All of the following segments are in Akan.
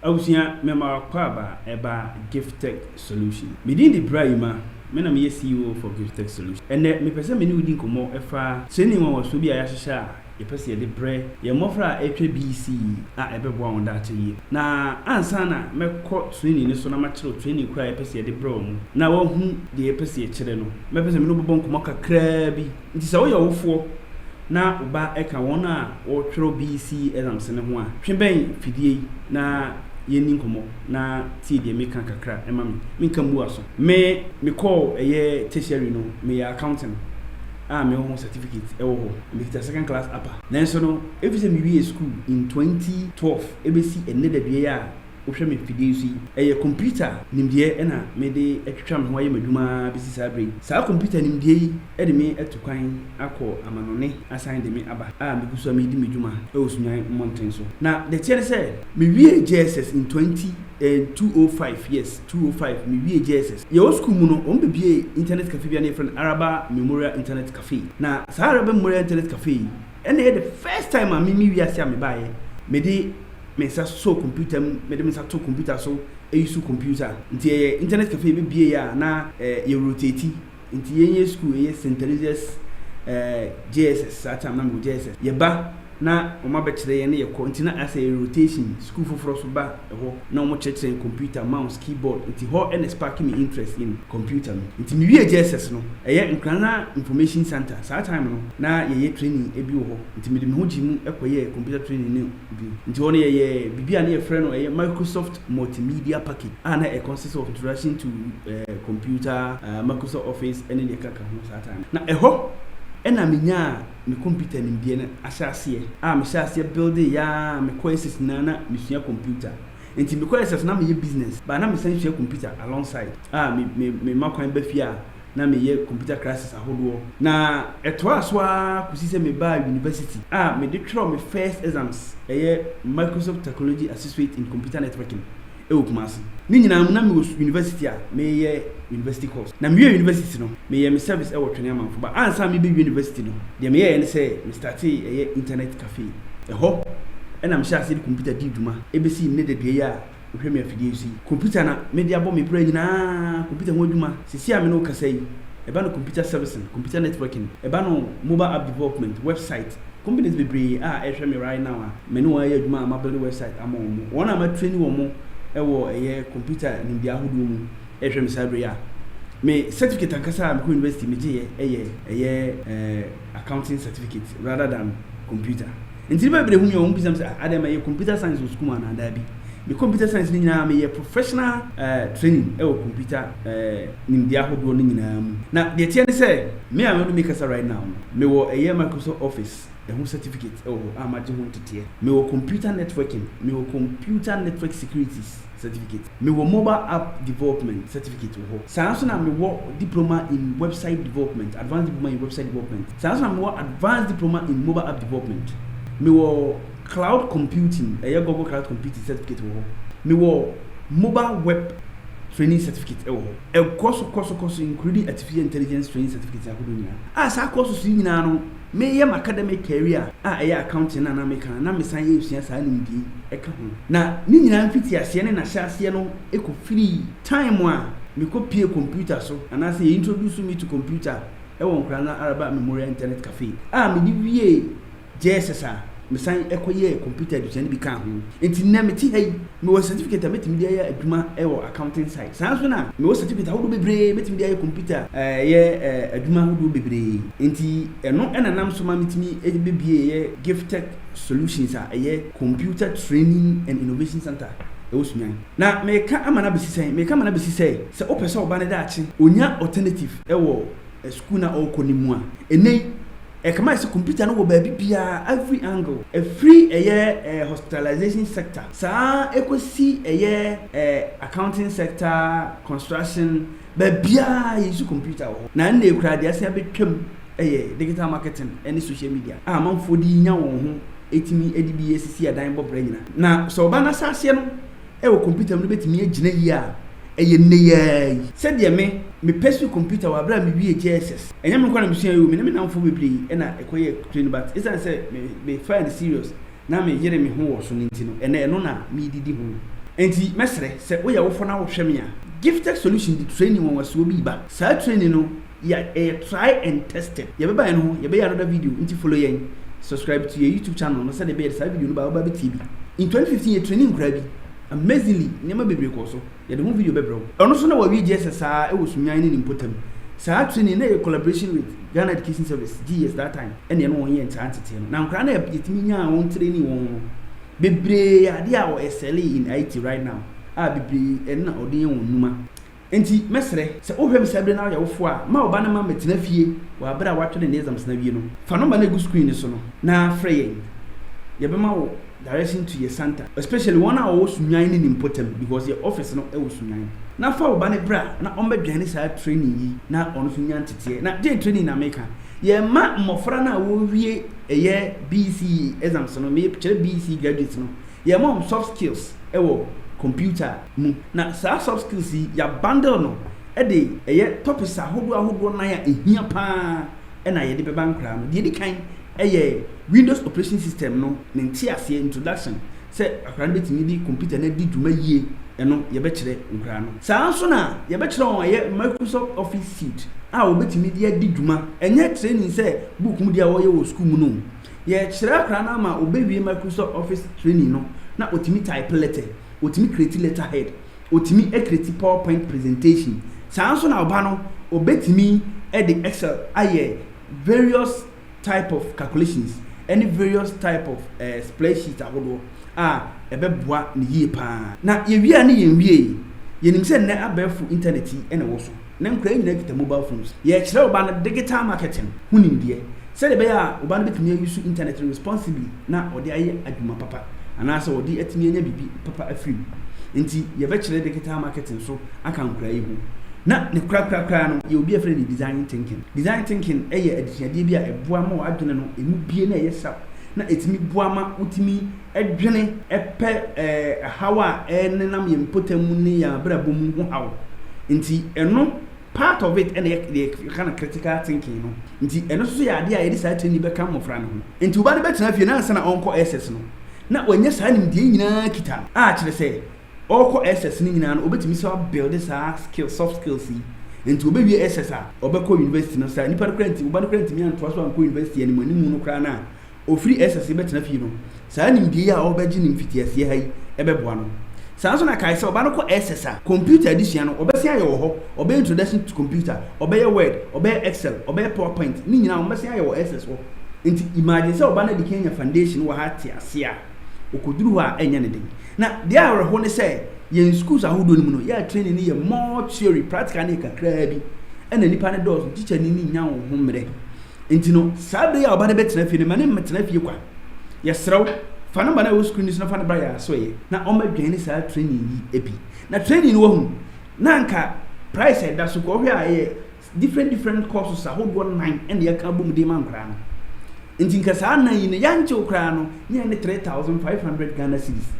Ausia mema kwaba eba gift tech solution. Midin the Brahima, mena me CEO for gift tech solution. And me pese me ni udi komo efa training wa so bi ayahyeha ye pese ye de bre ye mofra etwe BECE a ebebo on that yi. Na ansa na mekọ training ni so na ma kire training kura ye pese ye de bre mu. Na wo hu de ye pese ye kire no. Me pese me no bobon komo kakra bi. Nti se wo ye wofo na uba eka wona wo twero BECE exams ne ho a hweben fidie na yeni nkomo na ti de me kan kakra ema me nka mu aso me call eye tertiary no me accounting me ho certificate e wo ho me kita second class upper nanso no if say me we school in 2012 ebesi enne da bia ya wohwe me fidie si eye computer nimdie na me de atwitwa me ho aye madwuma bisi sabre sa computer nimdie yi e de me etukwan akọ amanone assign de me aba me guso me di medwuma e wo Sunyani mountain so na the chair say me wie GHS in 205 yes 205 me wie GHS ye school mu no on bebie internet cafe bia na friend Araba Memorial Internet Cafe na sa Araba Memorial Internet Cafe and the first time me wi ase me bae me de me sa so computer me de me sa to computer so e use computer nti internet cafe be bie ya na ye rotate nti ye school ye St. Teresa's GSS sa time na me GSS ye ba na o ma be kire ye na ye ko nti na as a rotation school for so ba ho na o mo kire computer mouse keyboard nti ho and spark me interest in computer nti me wie GSS no Nkrana information center sa time no na ye training e bi ho nti me de me ho jimu ekoye computer training ne bi nti ho ne ye bibia na ye frɛ no Microsoft multimedia package na a consists of introduction to computer Microsoft Office and the kaka ho sa time na ho ena menya me computer nimdie na ahyase me hyase build ya me courses na me sua computer enti me courses na me business ba na me san sua computer alongside me makwan ba fia na me ye computer classes ahodo na eto aswa kusi se me ba university me de try me first exams Microsoft Technology Associate in Computer Networking Kumasi ni nyina mu na me university me ye university course na me university no me ye me service twene amanfo ba ansa me be university no de me ye ne say me start internet cafe ho na me sha se computer di duma ebesi ne de de ya hwe me afidie si computer na me de abo me pra nyina computer ho duma sisi a me no kasa yi eba no computer servicing computer networking eba no mobile app development website companies be bre hwe me right now me no wa ya duma ma build website amon mo wona ma training wo mo ewo computer ni dia hodo mu ehwem sabre ya me certificate ankasa me university me je accounting certificate rather than computer nti ba bre hu me o mbisam say adam computer science school man and abi me computer science ni nyina me professional training computer ni dia hodo ni nyina mu na de tie ne say me am do make right now me wo Microsoft Office who certificate amaje ho tete me wo computer networking me wo computer network security certificate me wo mobile app development certificate ho sanso na me wo diploma in website development advanced diploma in website development sanso na me wo advanced diploma in mobile app development me wo cloud computing Google cloud computing certificate ho me wo mobile web training certificate course including artificial intelligence training certificate akodo nyina sa course su nyina no me ye academic career accounting na me kan na me san ye usua sa nimdi eka ho na ni nyina mfiti ase ne na hyase no eko free time me ko pie computer so ana say introduce me to computer Nkwabeng Araba Memorial Internet Cafe me di wie GHS me san ekoye computer education bi kan ho enti na me ti hay me wo certificate metimi dia ya adwuma accounting side sanso na me wo certificate hodo bebre metimi dia ya computer adwuma hodo bebre enti eno enanam so ma metimi bebie gift tech solutions computer training and innovation center Sunyani na me ka amana besi say se opese oba ne daachi onya alternative school na okonimu a enei kama ese computer no wo ba bibia every angle a free hospitalization sector sa ekosi accounting sector construction ba bia use computer wo na na ekura de ase betwam digital marketing and social media manfo di nya won ho etimi BECE adan bobra nyina na so ba na sase no computer no betimi agina yi a neye said ye me personal computer wa bra me wie GHS enya me kwara me sua yo me na mfo bebre na ekoye train but is that say me find serious na me yere me ho wo so ntino eno na me didi ho enti mesre se wo ye wo fo na wo hweme a gifted solution the training won was obi ba sa training no ya try and test it ye be ba no ye be another video nti follow yen subscribe to your YouTube channel no say the be sa video no ba TV in 2015 ye training kra bi amazingly nyama bebre ko so ye de ho video bebro ono so na wa GHS saa e wo Sunyani ni mpotam saa training na collaboration with Ghana Education Service GS that time and ye no won ye ntantete no na nkra na yetimi nya won training won bebre ade a wo excel in IT right now bebre en na ode ye won numa enti mesre se wo hwem sabre na ya wo fo a ma oba na ma metena fie wa abra wa twede na exams na wie no fa number na go screen so no na frey ye be ma wo direction to your center, especially one hour Sunyani in Potem because your office no e Sunyani. Na fa oba ne bra na ombe dwane sa training yi na ono Sunyani tete na dey training na make ye ma mmofra na wo wie eye BECE exams no me chere BECE graduates no ye ma soft skills e wo computer mu na sa soft skills yi ya bundle no e dey eye topics ahodo na ya ehia pa e na ye de beba nkra no de kan Windows operating system no ntiase introduction say akran betimi di computer na di dwuma yie eno ye be kire nkra no saa so na ye be kire on ye Microsoft Office suite obetimi di dwuma enye training say book mu dia wo ye wo school mu no ye kire akran na ma obewie Microsoft Office training no na otimi type letter otimi create letterhead otimi create PowerPoint presentation saa so na oba no obetimi the Excel various type of calculations any various type of spreadsheet ahodo ebeboa ne yie pa na ye wi ani ye wie ye nim se na abefu internet ene wo so na nkra nyina kita mobile phones ye kire oba na digital marketing hunim de se de be ya oba na betumi use internet responsibly na ode aye adwuma papa ana se ode atimi anya bibi papa afiri nti ye be kire digital marketing so aka nkra yi hu na ne kra no ye obi afre ni design thinking eye adihade bia eboa ma adwene no emu bie na eye sharp na etimi boa ma utimi adwene epe hawa enenam ye mpotamu ni ya brabomu ho hawo nti eno part of it and the kind of critical thinking no nti eno so ya ade a ye decide ni be kan mofra no ho nti oba de betena fie na ansa na onko SS no na wanya saa nimdie nyina kita kire se oko SS ni nyina no obetimi so build sa skill soft skills enti obewie SS obekọ university no sa nipa krenti oba no krenti mi anto so anko university ani manimu no kra na ofri SS betena fie no saa nimdie a obeji nim fitiase hai ebeboa no saa so na kai se oba no ko SS computer edition no obesi aye wo ho obe introduction to computer obe word obe excel obe powerpoint ni nyina obesi aye wo SS wo enti imagine se oba na di Kenya foundation wo ha ti ase a okoduru ha enya ne den na dia awreho ne say yen schools ahodo ni mu no ya training ni ye more theory practical ni kakra bi ena nipa ne doors teacher ni nya wo ho mre enti no sabe ya oba ne betena fie ne mane metena fie kwa ye srew fa number na wo screen ni so fa ne bra ya so ye na o ma dwan ni sa training yi ebi na training ni wo hu na nka price da so ko hwe aye different courses ahodo 9 ena ya ka bom de man kra no enti nka sa nan yi ne yanche okra no ne 3500 Ghana cedis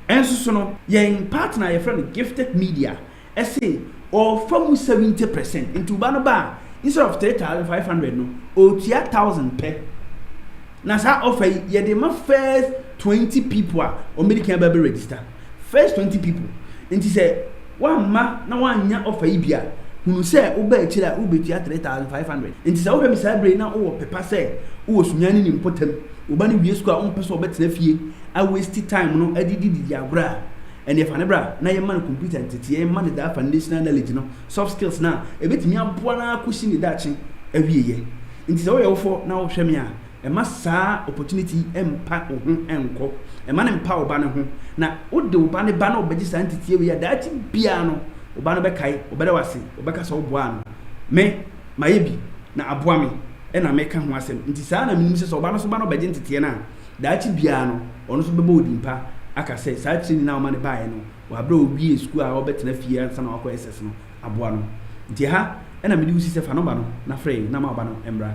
enso so no yen partner your friend Gifted Media say or from 70% into ba instead of 3500 no o 1000 per na sa offer ye de ma first 20 people o medical be register first 20 people enti say one ma na one nya offer yi bia hunu say wo ba akira wo betia 3500 enti say wo be celebrate na wo pepa say wo Sunyani ni mpotam wo ba ni wie school a wo pese wo betena fie a waste time no adidi agora and if anebra na ye man computer entity ye man that foundational knowledge no soft skills na e betimi aboa na akushi ni dachi awieye nti se wo ye wo fo na wo hwe me a e ma saa opportunity empa wo ho enko e ma ne mpa wo ba ne ho na wo de wo ba ne ba na wo beji saa entity e we ya dachi bia no wo ba no be kai wo be da wase wo be ka so wo boa no me mayebi na aboa me e na me ka ho asem nti saa na minim se so ba no so ba no beji entity na dachi bia no ono so bebo odimpa aka say saa training na o ma ne bae no wa bra owie school a obetena fie ansa na akọ SS no aboa no nti ha ena me di usi se fa no ba no na frey na ma ba no embra